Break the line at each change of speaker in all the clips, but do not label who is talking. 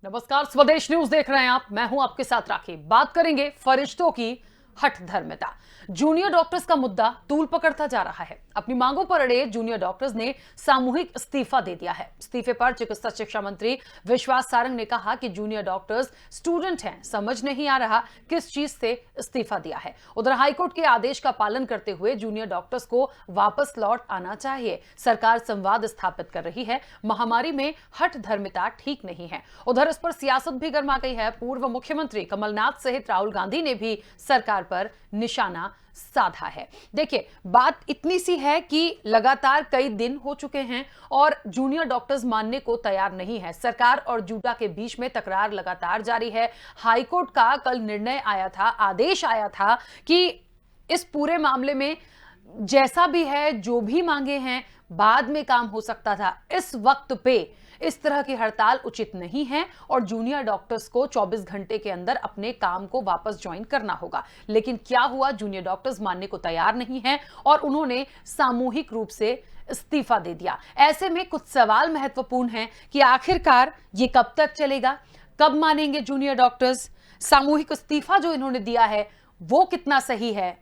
नमस्कार, स्वदेश न्यूज देख रहे हैं आप। मैं हूं आपके साथ राखी। बात करेंगे फरिश्तों की हठ धर्मिता। जूनियर डॉक्टर्स का मुद्दा तूल पकड़ता जा रहा है। अपनी मांगों पर अड़े जूनियर डॉक्टर्स ने सामूहिक इस्तीफा दे दिया है। इस्तीफे पर चिकित्सा शिक्षा मंत्री विश्वास सारंग ने कहा कि जूनियर डॉक्टर्स स्टूडेंट हैं, समझ नहीं आ रहा किस चीज से इस्तीफा दिया है। उधर हाईकोर्ट के आदेश का पालन करते हुए जूनियर डॉक्टर्स को वापस लौट आना चाहिए। सरकार संवाद स्थापित कर रही है। महामारी में हठ धर्मिता ठीक नहीं है। उधर इस पर सियासत भी गर्मा गई है। पूर्व मुख्यमंत्री कमलनाथ सहित राहुल गांधी ने भी सरकार पर निशाना साधा है। देखिए, बात इतनी सी है कि लगातार कई दिन हो चुके हैं और जूनियर डॉक्टर्स मानने को तैयार नहीं है। सरकार और जूडा के बीच में तकरार लगातार जारी है। हाईकोर्ट का कल निर्णय आया था, आदेश आया था कि इस पूरे मामले में जैसा भी है, जो भी मांगे हैं, बाद में काम हो सकता था। इस वक्त पे इस तरह की हड़ताल उचित नहीं है और जूनियर डॉक्टर्स को 24 घंटे के अंदर अपने काम को वापस ज्वाइन करना होगा। लेकिन क्या हुआ, जूनियर डॉक्टर्स मानने को तैयार नहीं हैं और उन्होंने सामूहिक रूप से इस्तीफा दे दिया। ऐसे में कुछ सवाल महत्वपूर्ण हैं कि आखिरकार ये कब तक चलेगा, कब मानेंगे जूनियर डॉक्टर्स। सामूहिक इस्तीफा जो इन्होंने दिया है वो कितना सही है,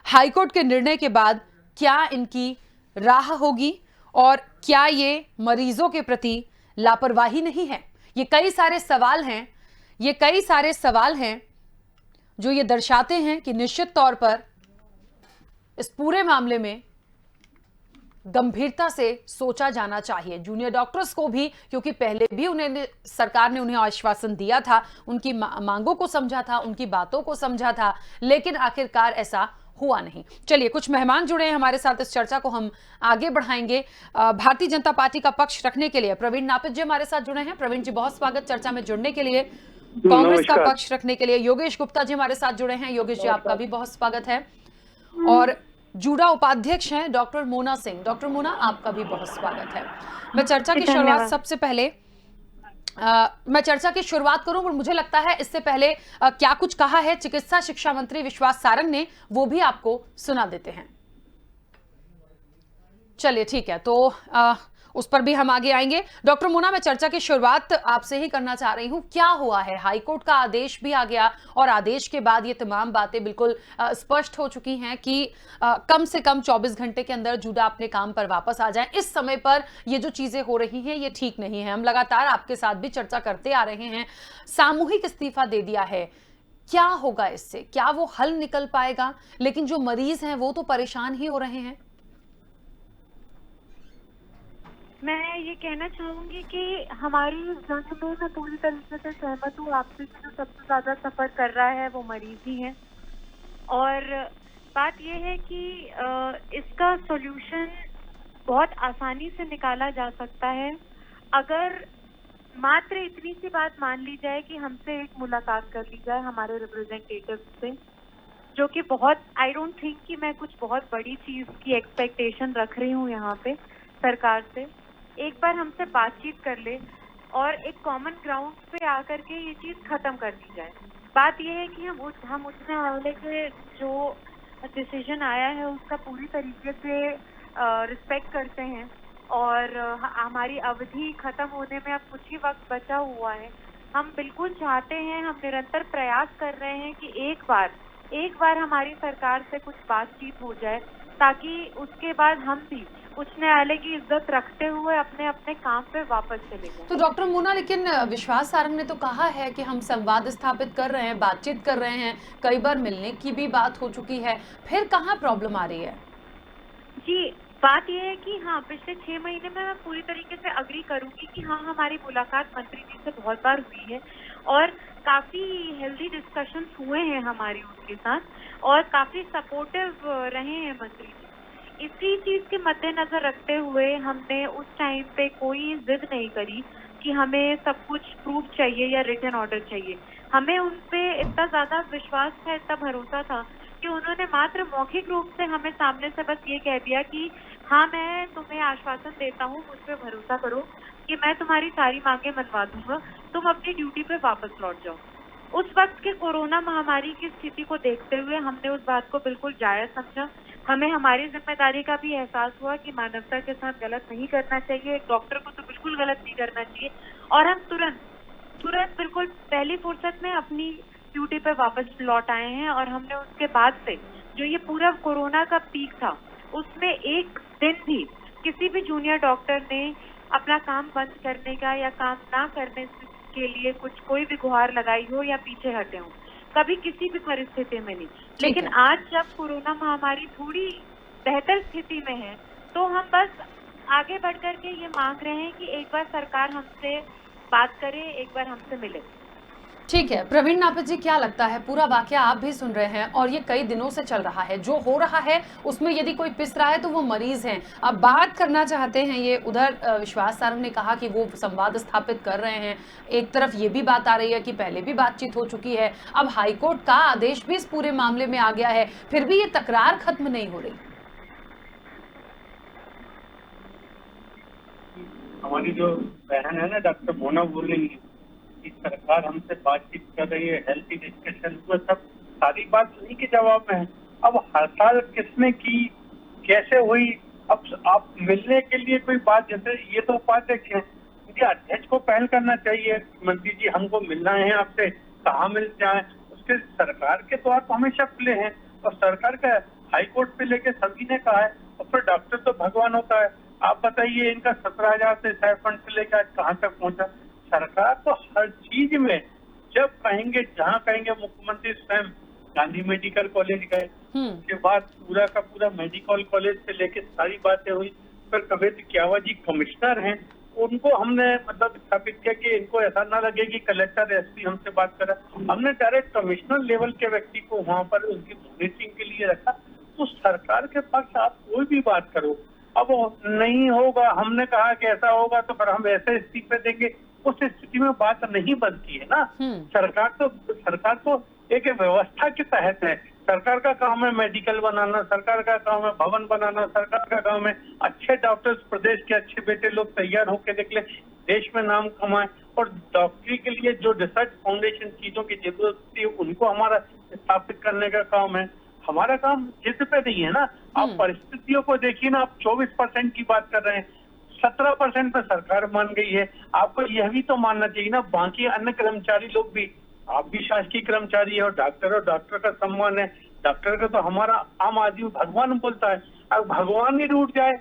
हाईकोर्ट के निर्णय के बाद क्या इनकी राह होगी और क्या ये मरीजों के प्रति लापरवाही नहीं है। ये कई सारे सवाल हैं जो ये दर्शाते हैं कि निश्चित तौर पर इस पूरे मामले में गंभीरता से सोचा जाना चाहिए जूनियर डॉक्टर्स को भी, क्योंकि पहले भी सरकार ने उन्हें आश्वासन दिया था, उनकी मांगों को समझा था, उनकी बातों को समझा था, लेकिन आखिरकार ऐसा हुआ नहीं। चलिए, कुछ मेहमान जुड़े हैं हमारे साथ, इस चर्चा को हम आगे बढ़ाएंगे। भारतीय जनता पार्टी का पक्ष रखने के लिए प्रवीण नापित जी हमारे साथ जुड़े हैं। प्रवीण जी, बहुत स्वागत चर्चा में जुड़ने के लिए। कांग्रेस का पक्ष रखने के लिए योगेश गुप्ता जी हमारे साथ जुड़े हैं। योगेश जी, आपका भी बहुत स्वागत है। और जूडा उपाध्यक्ष हैं डॉक्टर मोना सिंह। डॉक्टर मोना, आपका भी बहुत स्वागत है। मैं चर्चा की शुरुआत सबसे पहले मैं चर्चा की शुरुआत करूं, पर मुझे लगता है इससे पहले क्या कुछ कहा है चिकित्सा शिक्षा मंत्री विश्वास सारंग ने, वो भी आपको सुना देते हैं। चलिए ठीक है, तो उस पर भी हम आगे आएंगे। डॉक्टर मोना, मैं चर्चा की शुरुआत आपसे ही करना चाह रही हूं। क्या हुआ है, हाईकोर्ट का आदेश भी आ गया और आदेश के बाद ये तमाम बातें बिल्कुल स्पष्ट हो चुकी हैं कि कम से कम 24 घंटे के अंदर जूडा अपने काम पर वापस आ जाए। इस समय पर ये जो चीजें हो रही हैं ये ठीक नहीं है। हम लगातार आपके साथ भी चर्चा करते आ रहे हैं। सामूहिक इस्तीफा दे दिया है, क्या होगा इससे? क्या वो हल निकल पाएगा? लेकिन जो मरीज हैं वो तो परेशान ही हो रहे हैं।
मैं ये कहना चाहूंगी कि हमारी जंग में मैं पूरी तरीके से सहमत हूँ। आपसे जो सबसे ज्यादा सफर कर रहा है वो मरीज ही है। और बात ये है कि इसका सॉल्यूशन बहुत आसानी से निकाला जा सकता है अगर मात्र इतनी सी बात मान ली जाए कि हमसे एक मुलाकात कर ली जाए हमारे रिप्रेजेंटेटिव से, जो कि बहुत, आई डोंट थिंक कि मैं कुछ बहुत बड़ी चीज की एक्सपेक्टेशन रख रही हूँ यहाँ पे सरकार से। एक बार हमसे बातचीत कर ले और एक कॉमन ग्राउंड पे आकर के ये चीज खत्म कर दी जाए। बात ये है कि हम उसने हमले के जो डिसीजन आया है उसका पूरी तरीके से रिस्पेक्ट करते हैं और हमारी अवधि खत्म होने में अब कुछ ही वक्त बचा हुआ है। हम बिल्कुल चाहते हैं, हम निरंतर प्रयास कर रहे हैं कि एक बार हमारी सरकार से कुछ बातचीत हो जाए ताकि उसके बाद हम भी उच्च न्यायालय की इज्जत रखते हुए अपने अपने काम पे वापस चले गए।
तो डॉक्टर मोना, लेकिन विश्वास सारंग ने तो कहा है कि हम संवाद स्थापित कर रहे हैं, बातचीत कर रहे हैं, कई बार मिलने की भी बात हो चुकी है, फिर कहाँ प्रॉब्लम आ रही है?
जी, बात यह है कि हाँ, पिछले 6 महीने में मैं पूरी तरीके से अग्री करूंगी कि हाँ, हमारी मुलाकात मंत्री जी से बहुत बार हुई है और काफी हेल्दी डिस्कशंस हुए हैं हमारी उनके साथ और काफी सपोर्टिव रहे हैं मंत्री जी। इसी चीज के मद्देनजर रखते हुए हमने उस टाइम पे कोई जिद नहीं करी कि हमें सब कुछ प्रूफ चाहिए या रिटन ऑर्डर चाहिए। हमें उन पे इतना ज्यादा विश्वास था, इतना भरोसा था कि उन्होंने मात्र मौखिक रूप से हमें सामने से बस ये कह दिया कि हाँ, मैं तुम्हें आश्वासन देता हूँ, मुझ पे भरोसा करो कि मैं तुम्हारी सारी मांगे मनवा दूंगा, तुम अपनी ड्यूटी पे वापस लौट जाओ। उस वक्त के कोरोना महामारी की स्थिति को देखते हुए हमने उस बात को बिल्कुल जायज समझा। हमें हमारी जिम्मेदारी का भी एहसास हुआ कि मानवता के साथ गलत नहीं करना चाहिए, एक डॉक्टर को तो बिल्कुल गलत नहीं करना चाहिए और हम तुरंत तुरंत बिल्कुल पहली फुर्सत में अपनी ड्यूटी पे वापस लौट आए हैं। और हमने उसके बाद से जो ये पूरा कोरोना का पीक था, उसमें एक दिन भी किसी भी जूनियर डॉक्टर ने अपना काम बंद करने का या काम ना करने के लिए कोई भी गुहार लगाई हो या पीछे हटे हो, कभी किसी भी परिस्थिति में नहीं। लेकिन आज जब कोरोना महामारी थोड़ी बेहतर स्थिति में है, तो हम बस आगे बढ़ कर के ये मांग रहे हैं कि एक बार सरकार हमसे बात करे, एक बार हमसे मिले।
ठीक है प्रवीण नापित जी, क्या लगता है, पूरा वाकया आप भी सुन रहे हैं और ये कई दिनों से चल रहा है, जो हो रहा है उसमें यदि कोई पिस रहा है तो वो मरीज हैं। अब बात करना चाहते हैं ये, उधर विश्वास सारंग ने कहा कि वो संवाद स्थापित कर रहे हैं, एक तरफ ये भी बात आ रही है कि पहले भी बातचीत हो चुकी है, अब हाईकोर्ट का आदेश भी इस पूरे मामले में आ गया है, फिर भी ये तकरार खत्म नहीं हो रही।
हमारी जो बहन है ना डॉक्टर मोना बोल रही है कि सरकार हमसे बातचीत कर रही है, हेल्थ डिस्कशन हुआ, सब सारी बात उन्हीं के जवाब में है। अब हड़ताल किसने की, कैसे हुई, अब आप मिलने के लिए कोई बात, जैसे ये तो उपाध्यक्ष है, इनके अध्यक्ष को पहल करना चाहिए, मंत्री जी हमको मिलना है आपसे, कहाँ मिल जाए, उसके सरकार के द्वार तो हमेशा खुले हैं और सरकार का हाईकोर्ट पे लेके सभी ने कहा है। और फिर डॉक्टर तो भगवान होता है, आप बताइए इनका 17,000 से फंड से लेकर आज कहाँ तक पहुंचा। सरकार तो हर चीज में जब कहेंगे, जहाँ कहेंगे, मुख्यमंत्री स्वयं गांधी मेडिकल कॉलेज गए, उसके बाद पूरा का पूरा मेडिकल कॉलेज से लेके सारी बातें हुई। फिर कविता क्यावा जी कमिश्नर हैं, उनको हमने मतलब स्थापित किया कि इनको ऐसा ना लगे कि कलेक्टर एसपी हमसे बात कर रहा है, हमने डायरेक्ट कमिश्नर लेवल के व्यक्ति को वहाँ पर उनकी मॉनिटरिंग के लिए रखा। तो सरकार के पक्ष आप कोई भी बात करो, अब नहीं होगा, हमने कहा कि ऐसा होगा तो फिर हम ऐसे इस्तीफे देंगे, उस स्थिति में बात नहीं बनती है ना। सरकार तो एक व्यवस्था के तहत है, सरकार का काम है मेडिकल बनाना, सरकार का काम है भवन बनाना, सरकार का काम है अच्छे डॉक्टर्स, प्रदेश के अच्छे बेटे लोग तैयार होकर निकले, देश में नाम कमाए। और डॉक्टरी के लिए जो रिसर्च फाउंडेशन चीजों की जरूरत थी उनको हमारा स्थापित करने का काम है। हमारा काम जिद पे नहीं है ना। आप परिस्थितियों को देखिए ना, आप 24% की बात कर रहे हैं, 17% पे सरकार मान गई है। आपको यह भी तो मानना चाहिए ना, बाकी अन्य कर्मचारी लोग भी, आप भी शासकीय कर्मचारी है और डॉक्टर का सम्मान है। डॉक्टर का तो हमारा आम आदमी भगवान बोलता है। अब भगवान ही रूठ जाए,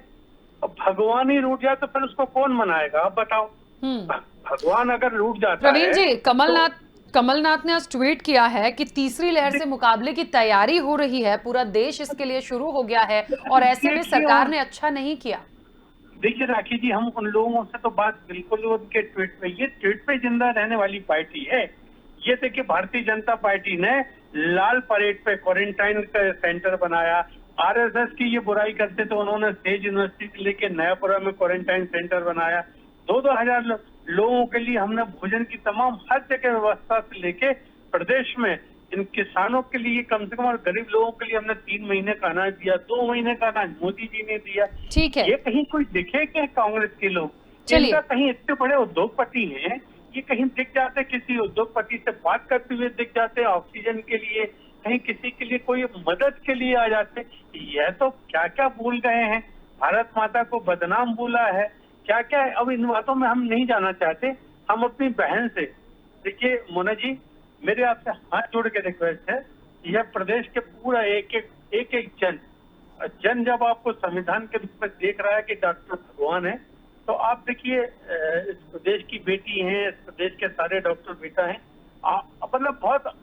तो फिर उसको कौन मनाएगा, आप बताओ। भगवान अगर रूठ जाता है।
प्रवीण जी, कमलनाथ ने आज ट्वीट किया है कि तीसरी लहर से मुकाबले की तैयारी हो रही है, पूरा देश इसके लिए शुरू हो गया है और ऐसे में सरकार ने अच्छा नहीं किया।
देखिए राखी जी, हम उन लोगों से तो बात बिल्कुल उनके ट्वीट पे, ये ट्वीट पे जिंदा रहने वाली पार्टी है। ये देखिए भारतीय जनता पार्टी ने लाल परेड पे क्वारंटाइन का सेंटर बनाया। आरएसएस की ये बुराई करते तो उन्होंने सेज यूनिवर्सिटी लेके नयापुरा में क्वारंटाइन सेंटर बनाया। 2-2 हजार लोगों के लिए हमने भोजन की तमाम हर जगह व्यवस्था से लेके प्रदेश में इन किसानों के लिए कम से कम और गरीब लोगों के लिए हमने 3 महीने का अनाज दिया, 2 महीने का अनाज मोदी जी ने दिया।
ठीक है,
ये कहीं कोई दिखे क्या कांग्रेस के लोग?
चलिए,
कहीं इतने बड़े उद्योगपति हैं, ये कहीं दिख जाते, किसी उद्योगपति से बात करते हुए दिख जाते ऑक्सीजन के लिए, कहीं किसी के लिए कोई मदद के लिए आ जाते। यह तो क्या क्या भूल गए हैं, भारत माता को बदनाम बोला है, क्या क्या। अब इन बातों में हम नहीं जाना चाहते। हम अपनी बहन से, देखिए मोना जी, मेरे आपसे हाथ जोड़ के रिक्वेस्ट है, यह प्रदेश के पूरा एक एक जन जब आपको संविधान के रूप में देख रहा है कि डॉक्टर भगवान है, तो आप देखिए इस प्रदेश की बेटी हैं, इस प्रदेश के सारे डॉक्टर बेटा हैं। मतलब बहुत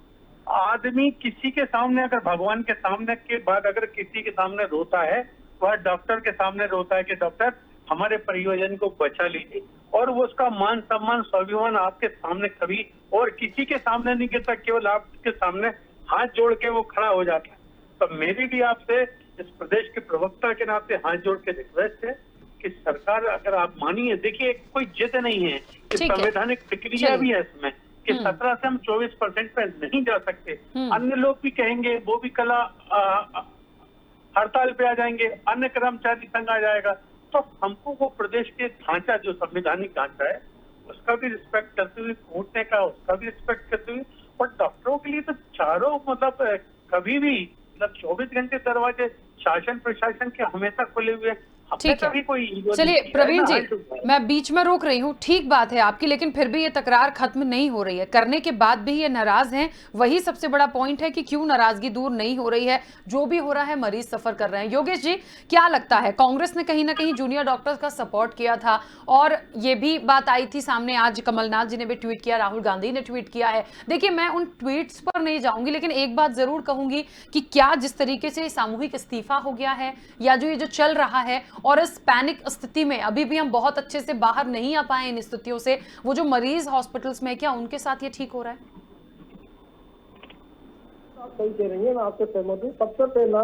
आदमी किसी के सामने, अगर भगवान के सामने के बाद अगर किसी के सामने रोता है, वह डॉक्टर के सामने रोता है कि डॉक्टर हमारे परियोजन को बचा लीजिए। और वो उसका मान सम्मान स्वाभिमान आपके सामने कभी और किसी के सामने नहीं गिरता, केवल आपके सामने हाथ जोड़ के वो खड़ा हो जाता है। तो मेरी भी आपसे इस प्रदेश के प्रवक्ता के नाते हाथ जोड़ के रिक्वेस्ट है कि सरकार अगर आप मानिए, देखिए कोई जिद नहीं है, संवैधानिक प्रक्रिया भी है इसमें कि 17 से हम 24% पे नहीं जा सकते। अन्य लोग भी कहेंगे, वो भी कला हड़ताल पे आ जाएंगे, अन्य कर्मचारी संघ आ जाएगा। तो हमको वो प्रदेश के ढांचा, जो संवैधानिक ढांचा है, उसका भी रिस्पेक्ट करते हुए, कोर्ट ने कहा उसका भी रिस्पेक्ट करते हुए, और डॉक्टरों के लिए तो चारों कभी भी 24 घंटे दरवाजे शासन प्रशासन के हमेशा खुले हुए।
ठीक है,
कभी कोई ईगो
चलिए
नहीं किया है
प्रवीण
ना,
जी,
हाँ, तो
मैं बीच में रोक रही हूँ, ठीक बात है आपकी, लेकिन फिर भी ये तकरार खत्म नहीं हो रही है, करने के बाद भी ये नाराज हैं। वही सबसे बड़ा पॉइंट है कि क्यों नाराजगी दूर नहीं हो रही है। जो भी हो रहा है, मरीज सफर कर रहे हैं। योगेश जी, क्या लगता है, कांग्रेस ने कहीं ना कहीं जूनियर डॉक्टर्स का सपोर्ट किया था, और ये भी बात आई थी सामने, आज कमलनाथ जी ने भी ट्वीट किया, राहुल गांधी ने ट्वीट किया है। देखिए, मैं उन ट्वीट्स पर नहीं जाऊंगी, लेकिन एक बात जरूर कहूंगी कि क्या जिस तरीके से सामूहिक इस्तीफा हो गया है, या जो ये जो चल रहा है, और इस पैनिक स्थिति में अभी भी हम बहुत अच्छे से बाहर नहीं आ पाए इन स्थितियों से, वो जो मरीज हॉस्पिटल्स में, क्या उनके साथ ये ठीक हो रहा है?
आप सही कह रही हैं, मैं आपसे सहमत हूँ। सबसे पहला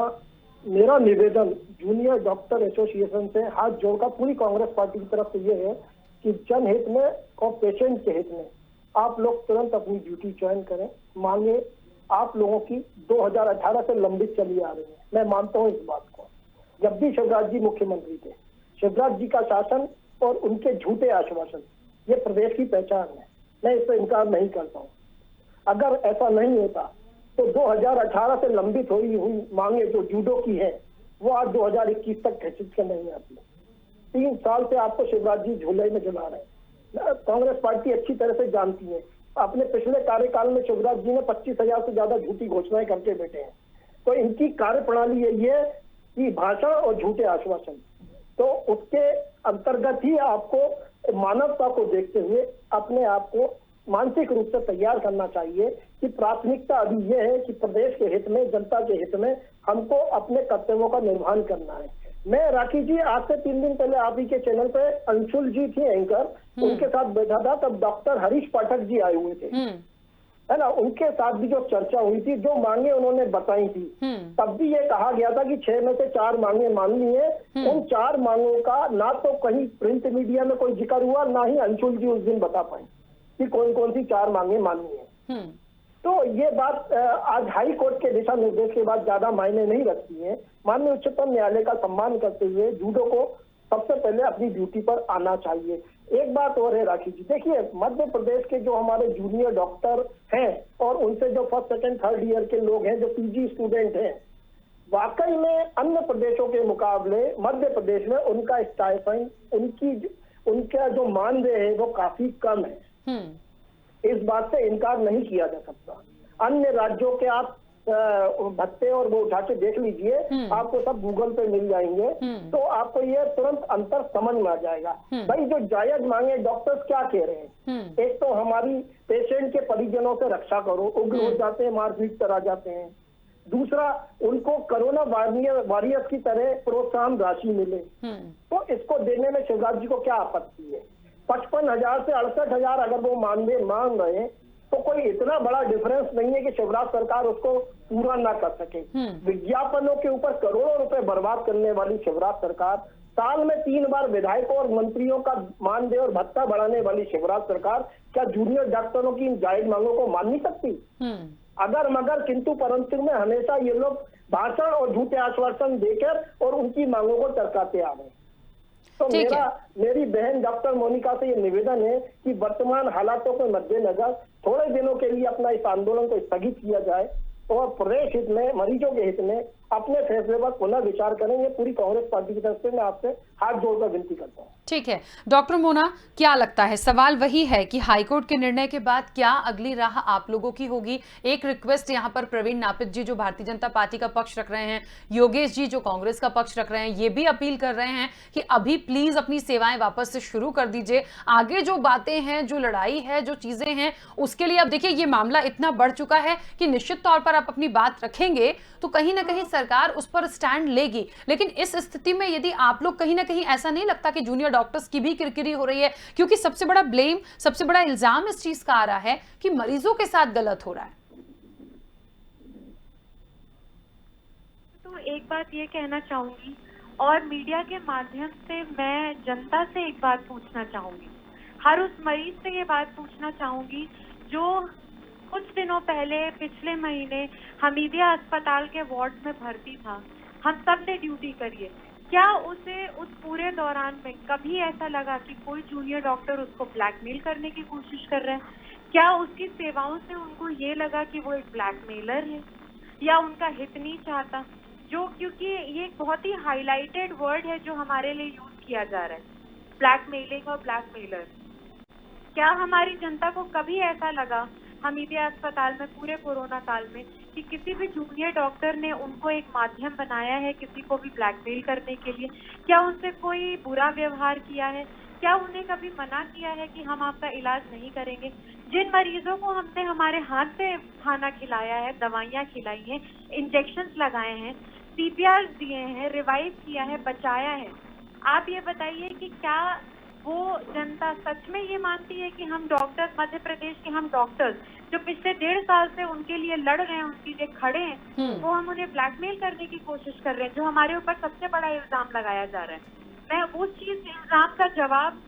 मेरा निवेदन जूनियर डॉक्टर एसोसिएशन से हाथ जोड़कर पूरी कांग्रेस पार्टी की तरफ से ये है कि जनहित में और पेशेंट के हित में आप लोग तुरंत अपनी ड्यूटी ज्वाइन करें। मांगे आप लोगों की 2018 से लंबित चली आ रही है, मैं मानता हूँ इस बात को। जब भी शिवराज जी मुख्यमंत्री थे, शिवराज जी का शासन और उनके झूठे आश्वासन ये प्रदेश की पहचान है, मैं इससे इनकार नहीं करता हूँ। अगर ऐसा नहीं होता तो 2018 से लंबित हुई मांगे जो जूडो की है वो आज 2021 तक खिंच के नहीं आती। 3 साल से आपको शिवराज जी झूले में झुला रहे हैं। कांग्रेस पार्टी अच्छी तरह से जानती है, अपने पिछले कार्यकाल में शिवराज जी ने 25,000 से ज्यादा झूठी घोषणाएं करके बैठे हैं। तो इनकी कार्यप्रणाली यही है कि भाषण और झूठे आश्वासन, तो उसके अंतर्गत ही आपको मानवता को देखते हुए अपने आप को मानसिक रूप से तैयार करना चाहिए कि प्राथमिकता अभी यह है कि प्रदेश के हित में, जनता के हित में हमको अपने कर्तव्यों का निर्वहन करना है। मैं राखी जी, आज से 3 दिन पहले आप ही के चैनल पे अंशुल जी थी एंकर, उनके साथ बैठा था, तब डॉक्टर हरीश पाठक जी आए हुए थे, है ना। उनके साथ भी जो चर्चा हुई थी, जो मांगे उन्होंने बताई थी, तब भी ये कहा गया था कि 6 में से 4 मांगे माननी है। उन 4 मांगों का ना तो कहीं प्रिंट मीडिया में कोई जिक्र हुआ, ना ही अंशुल जी उस दिन बता पाए कि कौन कौन सी 4 मांगे माननी है। तो ये बात आज हाई कोर्ट के दिशा निर्देश के बाद ज्यादा मायने नहीं रखती है। माननीय उच्चतम न्यायालय का सम्मान करते हुए जूडो को सबसे पहले अपनी ड्यूटी पर आना चाहिए। एक बात और है राखी जी, देखिए मध्य प्रदेश के जो हमारे जूनियर डॉक्टर हैं और उनसे जो 1st, 2nd, 3rd ईयर के लोग हैं, जो पीजी स्टूडेंट हैं, वाकई में अन्य प्रदेशों के मुकाबले मध्य प्रदेश में उनका स्टाइपेंड, उनका जो मानदेय है वो काफी कम है। इस बात से इनकार नहीं किया जा सकता। अन्य राज्यों के आप भत्ते और वो उठा के देख लीजिए, आपको सब गूगल पे मिल जाएंगे, तो आपको ये तुरंत अंतर समझ में आ जाएगा। भाई जो जायज मांगे, डॉक्टर्स क्या कह रहे हैं, एक तो हमारी पेशेंट के परिजनों से रक्षा करो, उग्र हो जाते हैं, मारपीट करा जाते हैं। दूसरा, उनको कोरोना वॉरियर्स की तरह प्रोत्साहन राशि मिले, तो इसको देने में शिवराज जी को क्या आपत्ति है। 55,000 से 68,000 अगर वो मानदेय मांग रहे हैं तो कोई इतना बड़ा डिफरेंस नहीं है कि शिवराज सरकार उसको पूरा ना कर सके। विज्ञापनों के ऊपर करोड़ों रुपए बर्बाद करने वाली शिवराज सरकार, साल में 3 बार विधायकों और मंत्रियों का मानदेय और भत्ता बढ़ाने वाली शिवराज सरकार क्या जूनियर डॉक्टरों की इन जायज मांगों को मान नहीं सकती? अगर मगर किंतु परंतु में हमेशा ये लोग भाषण और झूठे आश्वासन देकर और उनकी मांगों को टरकाते आ रहे हैं। तो मेरी बहन डॉक्टर मोनिका से ये निवेदन है कि वर्तमान हालातों के मद्देनजर थोड़े दिनों के लिए अपना इस आंदोलन को स्थगित किया जाए और प्रदेश हित में, मरीजों के हित में अपने फैसले पर पुनः विचार करेंगे। पूरी कांग्रेस पार्टी की तरफ से मैं आपसे हाथ जोड़कर विनती करता हूँ।
ठीक है डॉक्टर मोना, क्या लगता है, सवाल वही है कि हाईकोर्ट के निर्णय के बाद क्या अगली राह आप लोगों की होगी? एक रिक्वेस्ट यहाँ पर प्रवीण नापित जी जो भारतीय जनता पार्टी का पक्ष रख रहे हैं, योगेश जी जो कांग्रेस का पक्ष रख रहे हैं, ये भी अपील कर रहे हैं कि अभी प्लीज अपनी सेवाएं वापस से शुरू कर दीजिए। आगे जो बातें हैं, जो लड़ाई है, जो चीजें हैं, उसके लिए अब देखिए ये मामला इतना बढ़ चुका है कि निश्चित तौर पर आप अपनी बात रखेंगे तो कहीं ना कहीं सरकार उस पर स्टैंड लेगी। लेकिन इस स्थिति में यदि आप लोग कहीं ना कहीं, ऐसा नहीं लगता कि जूनियर डॉक्टर्स की भी किरकिरी हो रही है? क्योंकि सबसे बड़ा ब्लेम, सबसे बड़ा इल्जाम इस चीज का आ रहा है कि मरीजों के साथ गलत हो रहा है।
तो एक बात ये कहना चाहूंगी और मीडिया के माध्यम से मैं जनता से एक बात पूछना चाहूंगी, हर उस मरीज से ये बात पूछना चाहूंगी जो कुछ दिनों पहले पिछले महीने हमीदिया अस्पताल के वार्ड में भर्ती था। हम सब ने ड्यूटी करी है, क्या उसे उस पूरे दौरान में कभी ऐसा लगा कि कोई जूनियर डॉक्टर उसको ब्लैकमेल करने की कोशिश कर रहा है? क्या उसकी सेवाओं से उनको ये लगा कि वो एक ब्लैकमेलर है या उनका हित नहीं चाहता? जो, क्योंकि ये एक बहुत ही हाईलाइटेड वर्ड है जो हमारे लिए यूज किया जा रहा है, ब्लैकमेलिंग और ब्लैकमेलर। क्या हमारी जनता को कभी ऐसा लगा हमीदिया अस्पताल में पूरे कोरोना काल में कि किसी भी जूनियर डॉक्टर ने उनको एक माध्यम बनाया है किसी को भी ब्लैकमेल करने के लिए? क्या उनसे कोई बुरा व्यवहार किया है? क्या उन्हें कभी मना किया है कि हम आपका इलाज नहीं करेंगे? जिन मरीजों को हमने हमारे हाथ से खाना खिलाया है, दवाइयाँ खिलाई हैं, इंजेक्शंस लगाए हैं, CPR दिए हैं, रिवाइव किया है, बचाया है, आप ये बताइए कि क्या वो जनता सच में ये मानती है कि हम डॉक्टर्स, मध्य प्रदेश के हम डॉक्टर्स जो पिछले 1.5 साल से उनके लिए लड़ रहे हैं, उनके लिए खड़े हैं, वो हम उन्हें ब्लैकमेल करने की कोशिश कर रहे हैं, जो हमारे ऊपर सबसे बड़ा इल्जाम लगाया जा रहा है। मैं उस चीज इल्जाम का जवाब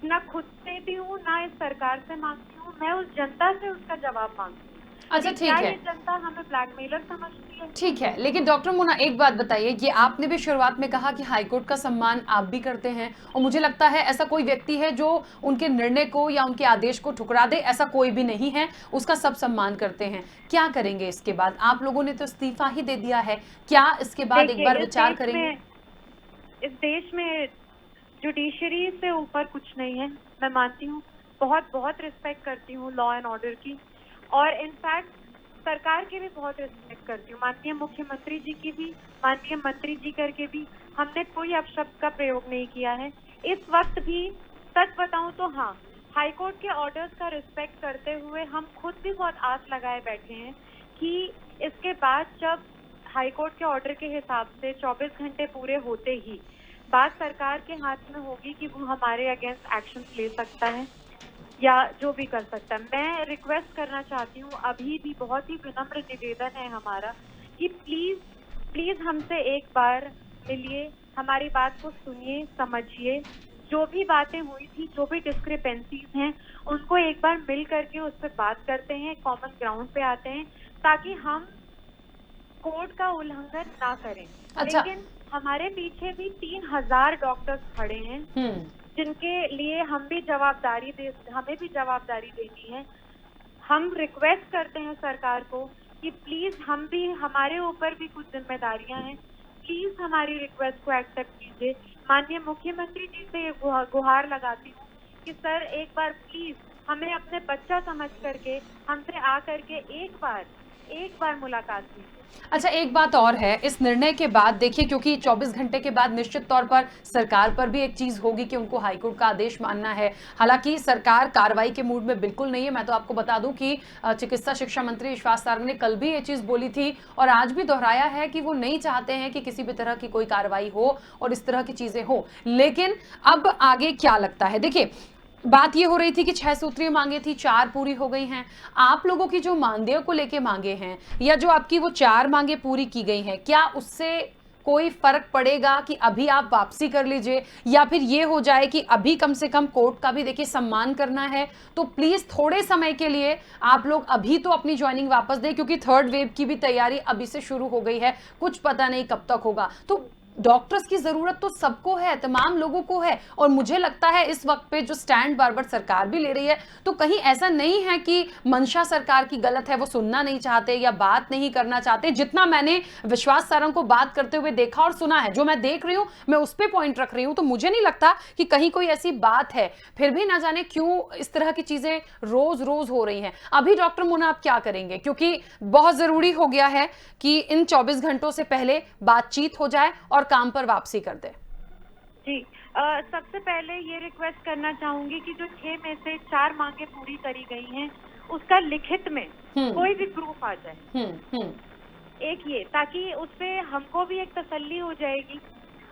ना खुद देती हूँ, ना इस सरकार से मांगती हूँ, मैं उस जनता से उसका जवाब मांगती हूँ।
अच्छा, ठीक
क्या
है,
ये जनता हमें ब्लैकमेलर समझती है?
ठीक है, लेकिन डॉक्टर मोना एक बात बताइए, ये आपने भी शुरुआत में कहा कि हाईकोर्ट का सम्मान आप भी करते हैं, और मुझे लगता है ऐसा कोई व्यक्ति है जो उनके निर्णय को या उनके आदेश को ठुकरा दे, ऐसा कोई भी नहीं है, उसका सब सम्मान करते हैं। क्या करेंगे इसके बाद? आप लोगों ने तो इस्तीफा ही दे दिया है, क्या इसके बाद एक बार विचार करेंगे?
इस देश में जुडिशरी से ऊपर कुछ नहीं है, मैं मानती हूँ, बहुत बहुत रिस्पेक्ट करती हूँ लॉ एंड ऑर्डर की, और इनफैक्ट सरकार की भी बहुत रिस्पेक्ट करती हूँ, माननीय मुख्यमंत्री जी की भी, माननीय मंत्री जी करके भी हमने कोई अपशब्द का प्रयोग नहीं किया है। इस वक्त भी सच बताऊं तो हाँ, हाईकोर्ट के ऑर्डर्स का रिस्पेक्ट करते हुए हम खुद भी बहुत आस लगाए बैठे हैं कि इसके बाद जब हाईकोर्ट के ऑर्डर के हिसाब से 24 घंटे पूरे होते ही बात सरकार के हाथ में होगी कि वो हमारे अगेंस्ट एक्शन ले सकता है या जो भी कर सकता है। मैं रिक्वेस्ट करना चाहती हूँ, अभी भी बहुत ही विनम्र निवेदन है हमारा कि प्लीज प्लीज हमसे एक बार मिलिए, हमारी बात को सुनिए, समझिए, जो भी बातें हुई थी, जो भी डिस्क्रिपेंसीज हैं, उनको एक बार मिल करके उस पर बात करते हैं, कॉमन ग्राउंड पे आते हैं, ताकि हम कोर्ट का उल्लंघन ना करें।
अच्छा।
लेकिन हमारे पीछे भी 3000 डॉक्टर्स खड़े हैं जिनके लिए हमें भी जवाबदारी देनी है। हम रिक्वेस्ट करते हैं सरकार को कि प्लीज हमारे ऊपर भी कुछ जिम्मेदारियां हैं, प्लीज हमारी रिक्वेस्ट को एक्सेप्ट कीजिए। माननीय मुख्यमंत्री जी से गुहार लगाती हूँ कि सर एक बार प्लीज हमें अपने बच्चा समझ करके हमसे आ करके एक बार मुलाकात कीजिए।
अच्छा, एक बात और है, इस निर्णय के बाद देखिए, क्योंकि 24 घंटे के बाद निश्चित तौर पर सरकार पर भी एक चीज होगी कि उनको हाईकोर्ट का आदेश मानना है। हालांकि सरकार कार्रवाई के मूड में बिल्कुल नहीं है। मैं तो आपको बता दूं कि चिकित्सा शिक्षा मंत्री विश्वास सारंग ने कल भी ये चीज बोली थी और आज भी दोहराया है कि वो नहीं चाहते हैं कि किसी भी तरह की कोई कार्रवाई हो और इस तरह की चीजें हो। लेकिन अब आगे क्या लगता है? देखिए, बात ये हो रही थी कि 6 सूत्रीय मांगे थी, 4 पूरी हो गई हैं। आप लोगों की जो मानदेय को लेके मांगे हैं या जो आपकी वो 4 मांगे पूरी की गई हैं, क्या उससे कोई फर्क पड़ेगा कि अभी आप वापसी कर लीजिए, या फिर ये हो जाए कि अभी कम से कम कोर्ट का भी देखिए सम्मान करना है, तो प्लीज थोड़े समय के लिए आप लोग अभी तो अपनी ज्वाइनिंग वापस दें, क्योंकि 3rd वेव की भी तैयारी अभी से शुरू हो गई है, कुछ पता नहीं कब तक होगा। तो डॉक्टर्स की जरूरत तो सबको है, तमाम लोगों को है, और मुझे लगता है इस वक्त पे जो स्टैंड बार बार सरकार भी ले रही है, तो कहीं ऐसा नहीं है कि मंशा सरकार की गलत है, वो सुनना नहीं चाहते या बात नहीं करना चाहते। जितना मैंने विश्वास सारंग को बात करते हुए देखा और सुना है, जो मैं देख रही हूँ, मैं उस पर पॉइंट रख रही हूँ, तो मुझे नहीं लगता कि कहीं कोई ऐसी बात है। फिर भी ना जाने क्यों इस तरह की चीजें रोज रोज हो रही हैं। अभी डॉक्टर मोना आप क्या करेंगे? क्योंकि बहुत जरूरी हो गया है कि इन 24 घंटों से पहले बातचीत हो जाए और काम पर वापसी कर दे।
जी, सबसे पहले ये रिक्वेस्ट करना चाहूंगी कि जो 6 में से 4 मांगे पूरी करी गई हैं, उसका लिखित में कोई भी प्रूफ आ जाए। एक ये, ताकि उससे हमको भी एक तसल्ली हो जाएगी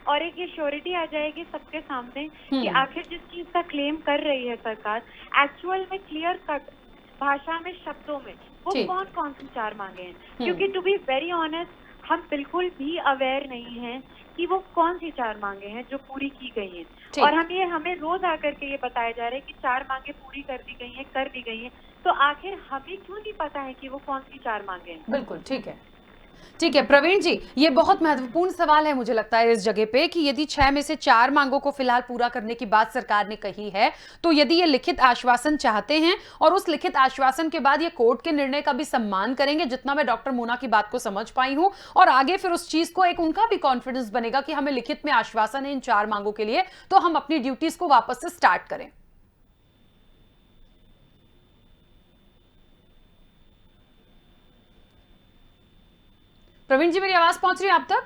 और एक ये श्योरिटी आ जाएगी सबके सामने कि आखिर जिस चीज का क्लेम कर रही है सरकार, एक्चुअल में क्लियर कट भाषा में, शब्दों में, वो कौन कौन सी 4 मांगे हैं। क्योंकि टू बी वेरी ऑनेस्ट, हम बिल्कुल भी अवेयर नहीं हैं कि वो कौन सी 4 मांगे हैं जो पूरी की गई हैं, और हमें रोज आकर के ये बताया जा रहा है कि 4 मांगे पूरी कर दी गई हैं, तो आखिर हमें क्यों नहीं पता है कि वो कौन सी 4 मांगे हैं?
बिल्कुल ठीक है। ठीक है प्रवीण जी, ये बहुत महत्वपूर्ण सवाल है मुझे लगता है इस जगह पे कि यदि 6 में से 4 मांगों को फिलहाल पूरा करने की बात सरकार ने कही है, तो यदि ये लिखित आश्वासन चाहते हैं और उस लिखित आश्वासन के बाद ये कोर्ट के निर्णय का भी सम्मान करेंगे, जितना मैं डॉक्टर मोना की बात को समझ पाई हूं, और आगे फिर उस चीज को एक उनका भी कॉन्फिडेंस बनेगा कि हमें लिखित में आश्वासन है इन 4 मांगों के लिए, तो हम अपनी ड्यूटीज को वापस से स्टार्ट करें। प्रवीण जी, मेरी आवाज पहुंच रही है आप तक?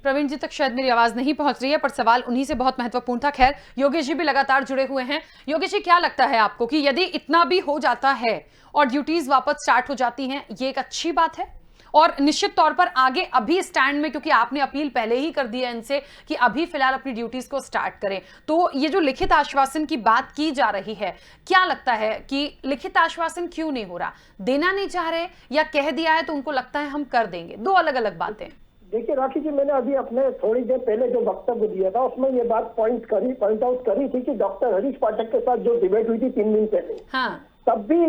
प्रवीण जी तक शायद मेरी आवाज नहीं पहुंच रही है, पर सवाल उन्हीं से बहुत महत्वपूर्ण था। खैर, योगेश जी भी लगातार जुड़े हुए हैं। योगेश जी, क्या लगता है आपको कि यदि इतना भी हो जाता है और ड्यूटीज वापस स्टार्ट हो जाती हैं, ये एक अच्छी बात है? और निश्चित तौर पर आगे अभी स्टैंड में, क्योंकि आपने अपील पहले ही कर दी है इनसे कि अभी फिलहाल अपनी ड्यूटीज को स्टार्ट करें, तो ये जो लिखित आश्वासन की बात की जा रही है, क्या लगता है कि लिखित आश्वासन क्यों नहीं हो रहा? देना नहीं चाह रहे या कह दिया है तो उनको लगता है हम कर देंगे? दो अलग अलग बातें।
देखिए राखी जी, मैंने अभी अपने थोड़ी देर पहले जो वक्तव्य दिया था उसमें ये बात पॉइंट आउट करी थी कि डॉक्टर हरीश पाठक के साथ जो डिबेट हुई थी 3 दिन पहले,
हाँ,
तब भी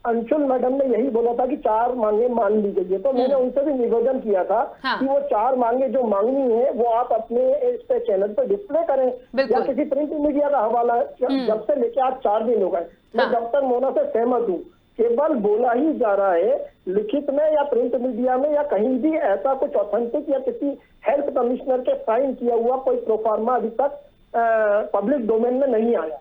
अंशुल मैडम ने यही बोला था कि 4 मांगे मान ली गई है। तो मैंने उनसे भी निवेदन किया था
हाँ,
कि वो 4 मांगे जो मांगनी है वो आप अपने इस पे चैनल पर डिस्प्ले करें या किसी प्रिंट मीडिया का हवाला। जब से लेके आज 4 दिन हो गए, मैं डॉक्टर मोना से सहमत हूँ। केवल बोला ही जा रहा है, लिखित में या प्रिंट मीडिया में या कहीं भी ऐसा कुछ ऑथेंटिक या किसी हेल्थ कमिश्नर के साइन किया हुआ कोई प्रोफार्मा अभी तक पब्लिक डोमेन में नहीं आया,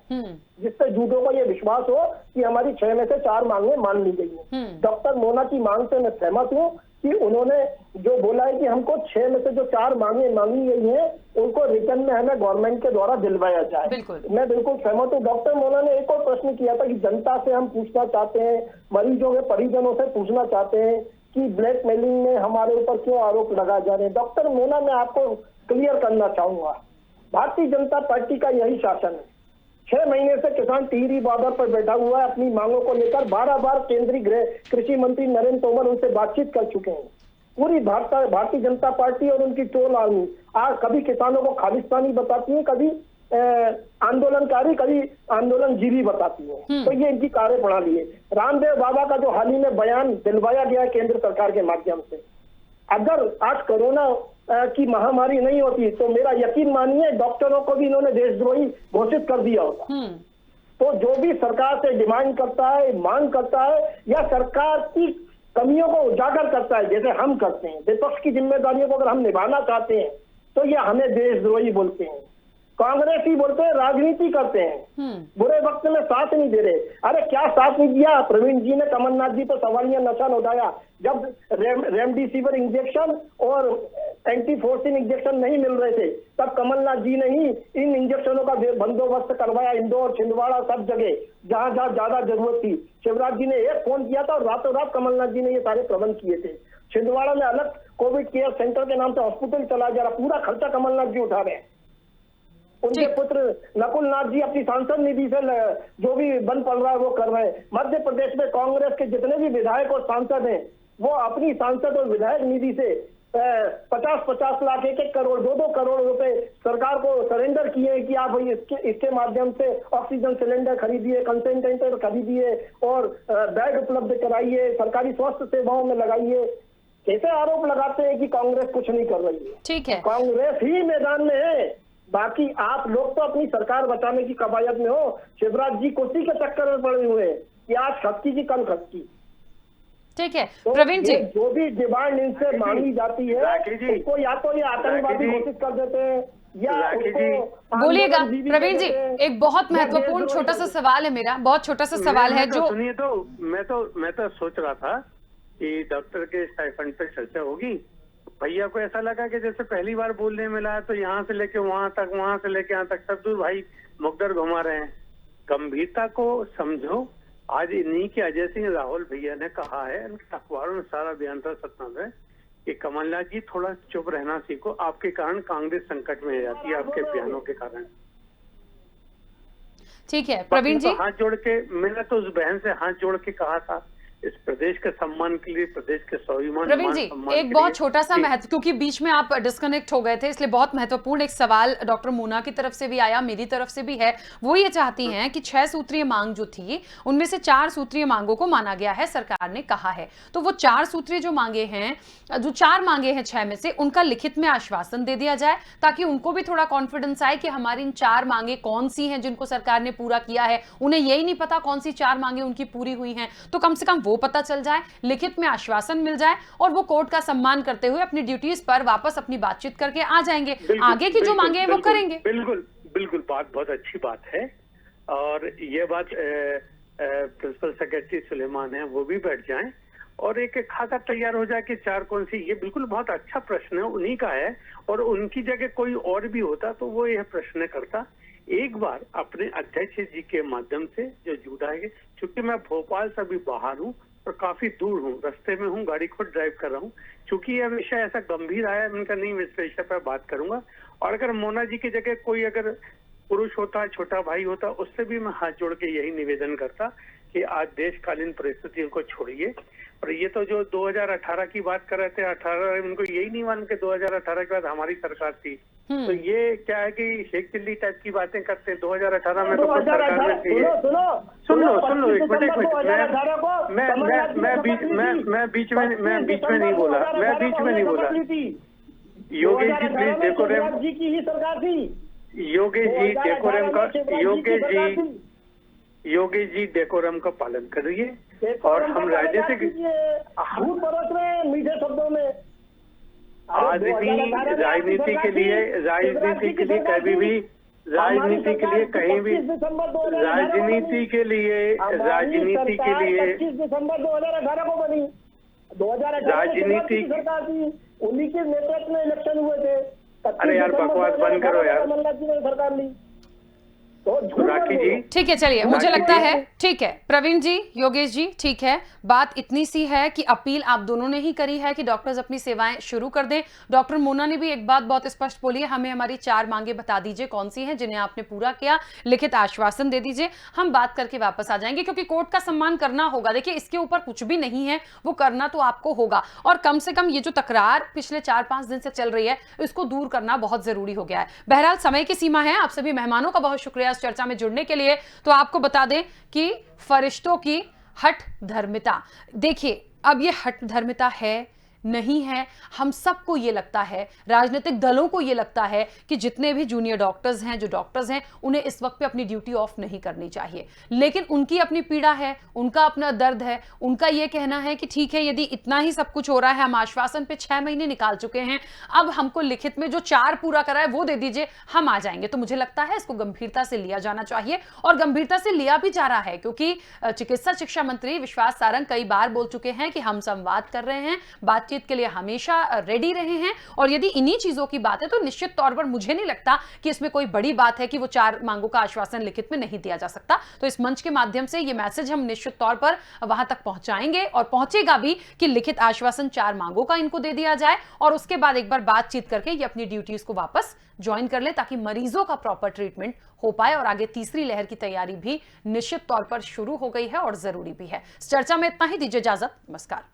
जिससे झूठों को ये विश्वास हो कि हमारी 6 में से 4 मांगे मान ली गई है। डॉक्टर मोना की मांग से मैं सहमत हूँ कि उन्होंने जो बोला है कि हमको 6 में से जो 4 मांगे मांगी गई हैं उनको रिटर्न में हमें गवर्नमेंट के द्वारा दिलवाया जाए। मैं बिल्कुल सहमत हूँ। डॉक्टर मोना ने एक और प्रश्न किया था कि जनता से हम पूछना चाहते हैं, मरीजों के परिजनों से पूछना चाहते हैं कि ब्लैकमेलिंग में हमारे ऊपर क्यों आरोप लगाए जा रहे हैं। डॉक्टर मोना, मैं आपको क्लियर करना चाहूंगा, भारतीय जनता पार्टी का यही शासन है। 6 महीने से किसान टिहरी बॉर्डर पर बैठा हुआ है, अपनी मांगों को लेकर 12 बार केंद्रीय कृषि मंत्री नरेंद्र तोमर उनसे बातचीत कर चुके हैं। पूरी भारतीय जनता पार्टी और उनकी टोल आर्मी आज कभी किसानों को खालिस्तानी बताती है, कभी आंदोलनकारी, कभी आंदोलनजीवी बताती है। तो ये इनकी कार्यप्रणाली है। रामदेव बाबा का जो हाल ही में बयान दिलवाया गया केंद्र सरकार के माध्यम से, अगर आज कोरोना की महामारी नहीं होती तो मेरा यकीन मानिए डॉक्टरों को भी इन्होंने देशद्रोही घोषित कर दिया होता। तो जो भी सरकार से डिमांड करता है, मांग करता है या सरकार की कमियों को उजागर करता है, जैसे हम करते हैं, विपक्ष की जिम्मेदारियों को अगर हम निभाना चाहते हैं तो ये हमें देशद्रोही बोलते हैं। कांग्रेस ही बोलते हैं, राजनीति करते हैं, बुरे वक्त में साथ नहीं दे रहे। अरे क्या साथ नहीं दिया? प्रवीण जी ने कमलनाथ जी पर सवालिया निशान उठाया। जब रेमडेसिविर इंजेक्शन और एंटीफोर्सिन इंजेक्शन नहीं मिल रहे थे, तब कमलनाथ जी ने ही इन इंजेक्शनों का बंदोबस्त करवाया। इंदौर, छिंदवाड़ा, सब जगह जहां जहां ज्यादा जरूरत थी। शिवराज जी ने एक फोन किया था और रातों रात कमलनाथ जी ने ये सारे प्रबंध किए थे। छिंदवाड़ा में अलग कोविड केयर सेंटर के नाम से हॉस्पिटल चलाया जा रहा, पूरा खर्चा कमलनाथ जी उठा रहे हैं। उनके पुत्र नकुल नाथ जी अपनी सांसद निधि से जो भी बन पड़ रहा है वो कर रहे हैं। मध्य प्रदेश में कांग्रेस के जितने भी विधायक और सांसद हैं वो अपनी सांसद और विधायक निधि से 50-50 लाख, 1-1 करोड़, 2-2 करोड़ रुपए सरकार को सरेंडर किए हैं कि आप इसके माध्यम से ऑक्सीजन सिलेंडर खरीदिए, कंसेंट्रेटर खरीदिए और बेड उपलब्ध कराइए, सरकारी स्वास्थ्य सेवाओं में लगाइए। कैसे आरोप लगाते हैं कि कांग्रेस कुछ नहीं कर रही है?
ठीक है,
कांग्रेस ही मैदान में है, बाकी आप लोग तो अपनी सरकार बचाने की कवायद में हो। शिवराज जी कुर्सी के चक्कर में पड़े हुए हैं कि आज खत्की की कल खत्की।
ठीक है
तो
प्रवीण जी,
जो भी डिमांड इनसे मांगी जाती है उसको या तो ये आतंकवादी घोषित कर देते हैं या उसको
बोलिएगा। प्रवीण जी, एक बहुत महत्वपूर्ण छोटा सा सवाल है मेरा, बहुत छोटा सा सवाल है जो
सुनिए। तो मैं तो सोच रहा था कि डॉक्टर के स्टाइपेंड पे चर्चा होगी। भैया को ऐसा लगा कि जैसे पहली बार बोलने मिला है तो यहाँ से लेके वहां तक, वहां से लेके यहाँ तक सब दूर भाई मुकदर घुमा रहे हैं। गंभीरता को समझो। आज इन्हीं के अजय सिंह राहुल भैया ने कहा है, अखबारों में सारा बयान था सतना में, कि कमलनाथ जी थोड़ा चुप रहना सीखो, आपके कारण कांग्रेस संकट में आ जाती है, आपके बयानों के कारण।
ठीक है प्रवीण जी,
हाथ जोड़ के मैंने तो उस बहन से हाथ जोड़ के कहा था, इस प्रदेश के सम्मान के लिए, प्रदेश के स्वाभिमान
प्रवीण जी,
सम्मान
एक
के
बहुत
लिए-
छोटा सा
जी।
महत्व, क्योंकि बीच में आप डिस्कनेक्ट हो गए थे, इसलिए बहुत महत्वपूर्ण एक सवाल डॉक्टर मोना की तरफ से भी आया, मेरी तरफ से भी है। वो ये चाहती हैं कि 6 सूत्रीय मांग जो थी उनमें से 4 सूत्रीय मांगों को माना गया है, सरकार ने कहा है। तो वो 4 सूत्रीय जो मांगे हैं, जो 4 मांगे हैं 6 में से, उनका लिखित में आश्वासन दे दिया जाए ताकि उनको भी थोड़ा कॉन्फिडेंस आए कि हमारी इन 4 मांगे कौन सी हैं जिनको सरकार ने पूरा किया है। उन्हें यही नहीं पता कौन सी 4 मांगे उनकी पूरी हुई हैं, तो कम से कम वो पता चल जाए, लिखित में आश्वासन मिल जाए और वो कोर्ट का सम्मान करते हुए अपनी ड्यूटीज पर वापस अपनी बातचीत करके आ जाएंगे। आगे की जो मांगे हैं वो करेंगे।
बिल्कुल बिल्कुल, बात बहुत अच्छी बात है। और ये बात प्रिंसिपल सेक्रेटरी सुलेमान है वो भी बैठ जाएं और एक खाका तैयार हो जाए कि 4 कौन सी। ये बिल्कुल बहुत अच्छा प्रश्न है, उन्हीं का है, और उनकी जगह कोई और भी होता तो वो यह प्रश्न करता। एक बार अपने अध्यक्ष जी के माध्यम से जो जुड़ा है, क्योंकि मैं भोपाल से अभी बाहर हूँ और काफी दूर हूँ, रास्ते में हूँ, गाड़ी खुद ड्राइव कर रहा हूँ, क्योंकि यह विषय ऐसा गंभीर आया, उनका नहीं, इस विषय पर बात करूंगा। और अगर मोना जी की जगह कोई अगर पुरुष होता, छोटा भाई होता, उससे भी मैं हाथ जोड़ के यही निवेदन करता कि आज देशकालीन परिस्थितियों को छोड़िए। और ये तो जो 2018 की बात कर रहे थे, 18 उनको यही नहीं मालूम कि 2018 के बाद हमारी सरकार थी। तो ये क्या है कि शेख चिल्ली टाइप की बातें करते हैं। 2018 में तो खुद सरकार में थी। सुन लो एक मिनट, मैं बीच में नहीं बोला, मैं बीच में नहीं बोला। योगेश जी प्लीज डेकोरम
जी की ही सरकार थी।
योगेश जी डेकोरम का, योगेश जी डेकोरम का पालन करिए। और हम राजनीतिक
मीठे शब्दों में
राजनीति के लिए कभी भी, राजनीति के लिए कहीं भी, राजनीति के लिए
25 दिसंबर 2018 को बनी। 2018
राजनीति
सरकार थी, उन्हीं के नेतृत्व में इलेक्शन हुए थे।
अरे यार बकवास बंद करो यार।
कमलनाथ जी ने सरकार ली।
राखी जी
ठीक है, चलिए, मुझे लगता है ठीक है प्रवीण जी, योगेश जी, ठीक है, बात इतनी सी है कि अपील आप दोनों ने ही करी है कि डॉक्टर्स अपनी सेवाएं शुरू कर दें। डॉक्टर मोना ने भी एक बात बहुत स्पष्ट बोली है, हमें हमारी 4 मांगे बता दीजिए कौन सी हैं जिन्हें आपने पूरा किया, लिखित आश्वासन दे दीजिए, हम बात करके वापस आ जाएंगे, क्योंकि कोर्ट का सम्मान करना होगा। देखिए, इसके ऊपर कुछ भी नहीं है, वो करना तो आपको होगा, और कम से कम ये जो तकरार पिछले 4-5 दिन से चल रही है, इसको दूर करना बहुत जरूरी हो गया है। बहरहाल समय की सीमा है। आप सभी मेहमानों का बहुत शुक्रिया इस चर्चा में जुड़ने के लिए। तो आपको बता दें कि फरिश्तों की हठ धर्मिता, देखिए अब ये हठ धर्मिता है नहीं है, हम सबको ये लगता है, राजनीतिक दलों को ये लगता है कि जितने भी जूनियर डॉक्टर्स हैं, जो डॉक्टर्स हैं, उन्हें इस वक्त पे अपनी ड्यूटी ऑफ नहीं करनी चाहिए। लेकिन उनकी अपनी पीड़ा है, उनका अपना दर्द है, उनका ये कहना है कि ठीक है, यदि इतना ही सब कुछ हो रहा है, हम आश्वासन पे 6 महीने निकाल चुके हैं, अब हमको लिखित में जो 4 पूरा करा है वो दे दीजिए, हम आ जाएंगे। तो मुझे लगता है इसको गंभीरता से लिया जाना चाहिए, और गंभीरता से लिया भी जा रहा है, क्योंकि चिकित्सा शिक्षा मंत्री विश्वास सारंग कई बार बोल चुके हैं कि हम संवाद कर रहे हैं, बातचीत के लिए हमेशा रेडी रहे हैं। और यदि इन्हीं चीजों की बात है तो निश्चित तौर पर मुझे नहीं लगता कि इसमें कोई बड़ी बात है कि वो 4 मांगों का आश्वासन लिखित में नहीं दिया जा सकता। तो इस मंच के माध्यम से ये मैसेज हम निश्चित तौर पर वहां तक पहुंचाएंगे, और पहुंचेगा भी, कि लिखित आश्वासन 4 मांगों का इनको दे दिया जाए, और उसके बाद एक बार बातचीत करके ये अपनी ड्यूटीज को वापस ज्वाइन कर ले, ताकि मरीजों का प्रॉपर ट्रीटमेंट हो पाए। और आगे तीसरी लहर की तैयारी भी निश्चित तौर पर शुरू हो गई है और जरूरी भी है। इस चर्चा में इतना ही, दीजिए इजाजत, नमस्कार।